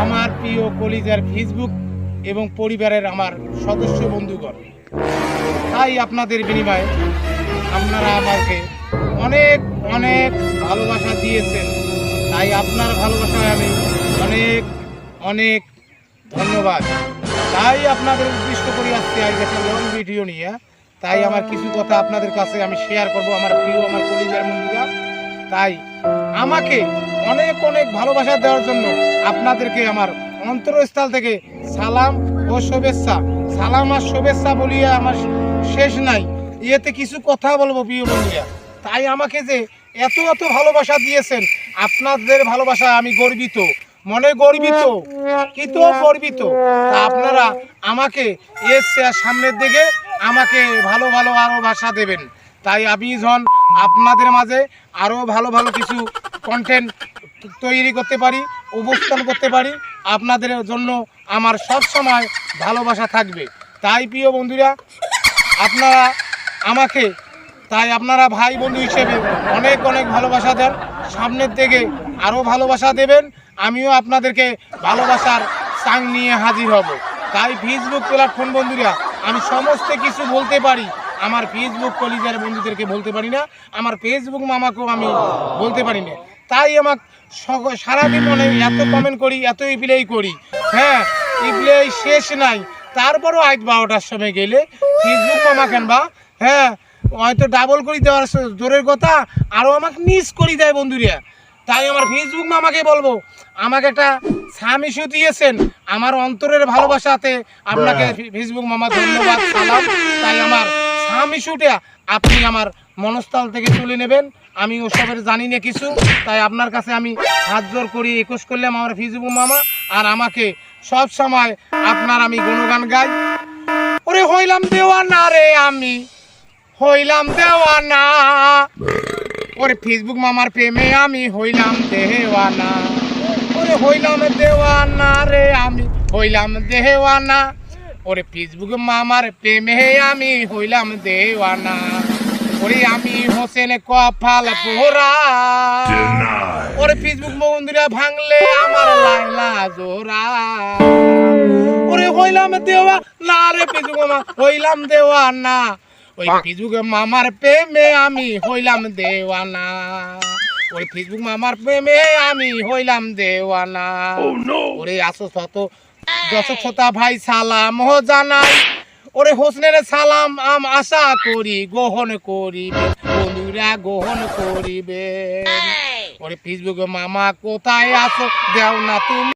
আমার প্রিয় কলিজার ফেসবুক এবং পরিবারের আমার সদস্য বন্ধুগণ, তাই আপনাদের বিনিময়ে আপনারা আমাকে অনেক অনেক ভালোবাসা দিয়েছেন। তাই আপনার ভালোবাসায় আমি অনেক অনেক ধন্যবাদ। তাই আপনাদের উদ্দেশ্য করি আজকে একটা লং ভিডিও নিয়ে, তাই আমার কিছু কথা আপনাদের কাছে আমি শেয়ার করব। আমার প্রিয় আমার কলিজার বন্ধুরা, তাই আমাকে অনেক অনেক ভালোবাসা দেওয়ার জন্য আপনাদেরকে আমার অন্তরস্থল থেকে সালাম ও শুভেচ্ছা। সালাম আর শুভেচ্ছা বলিয়ে আমার শেষ নাই, এতে কিছু কথা বলবো প্রিয় বন্ধুরা। তাই আমাকে যে এত এত ভালোবাসা দিয়েছেন, আপনাদের ভালোবাসায় আমি গর্বিত, মনে গর্বিত, কিন্তু গর্বিত। তা আপনারা আমাকে এর সামনের দিকে আমাকে ভালো ভালো আরও ভাষা দেবেন। তাই আমি যখন আপনাদের মাঝে আরও ভালো ভালো কিছু কন্টেন্ট তৈরি করতে পারি, উপস্থান করতে পারি, আপনাদের জন্য আমার সব সময় ভালোবাসা থাকবে। তাই প্রিয় বন্ধুরা, আপনারা আমাকে, তাই আপনারা ভাই বন্ধু হিসেবে অনেক অনেক ভালোবাসা দেন, সামনের দিকে আরও ভালোবাসা দেবেন। আমিও আপনাদেরকে ভালোবাসার চাং নিয়ে হাজির হব। তাই ফেসবুক প্ল্যাটফর্ম বন্ধুরা, আমি সমস্ত কিছু বলতে পারি, আমার ফেসবুক কলিজার বন্ধুদেরকে বলতে পারি না, আমার ফেসবুক মামাকেও আমি বলতে পারি না। তাই আমাকে সারাদিন মনে এত কমেন্ট করি, এত ইপ্লাই করি, হ্যাঁ ইপ্লাই শেষ নাই। তারপরও আজ 12টার সময় গেলে ফেসবুক মামা কেনবা, হ্যাঁ হয়তো ডাবল করে দেওয়ার জোরের কথা, আরও আমাকে মিস করে দেয় বন্ধুরা। তাই আমার ফেসবুক মামাকে বলবো, আমাকে একটা সামিশু দিয়েছেন আমার অন্তরের ভালোবাসাতে, আপনাকে ফেসবুক মামা ধন্যবাদ, সালাম। তাই আমার সামিশুটা আপনি আমার মনস্থল থেকে তুলে নেবেন। আমি ওসবের জানি না কিছু, তাই আপনার কাছে আমি হাত জোর করি রিকোয়েস্ট করলাম আমার ফেসবুক মামা। আর আমাকে সব সময় আপনার আমি গুণগান গাই। ওরে হইলাম দেওয়ানা রে, আমি হইলাম দেওয়ানা, ওরে ফেসবুক মামার প্রেমে আমি হইলাম দেওয়ানা। ওরে হইলাম দেওয়ানা রে, আমি হইলাম দেওয়ানা, ওরে ফেসবুক মামার প্রেমে আমি হইলাম দেওয়ানা। ওরে আমি হোসেন কপাল পোহরা, ওরে ফেসবুক বন্ধুরা ভাঙলে আমার লাইলা জোরা। ওরে হইলাম দেওয়ানা রে, ফেসবুক মামা হইলাম দেওয়ানা, ওই ফেসবুক মামার প্রেমে আমি হইলাম দেওয়ানা। ওই ফেসবুক মামার প্রেমে আমি হইলাম দেওয়ানা। ওরে আসো শত দর্শক শ্রোতা ভাই সালাম ও জানাই, ওরে হোসেনের সালাম আশা করি গ্রহণ করিবে বন্ধুরা, গ্রহণ করিবে। ওরে ফেসবুক মামা কোথায় আছো, দেও না তুমি।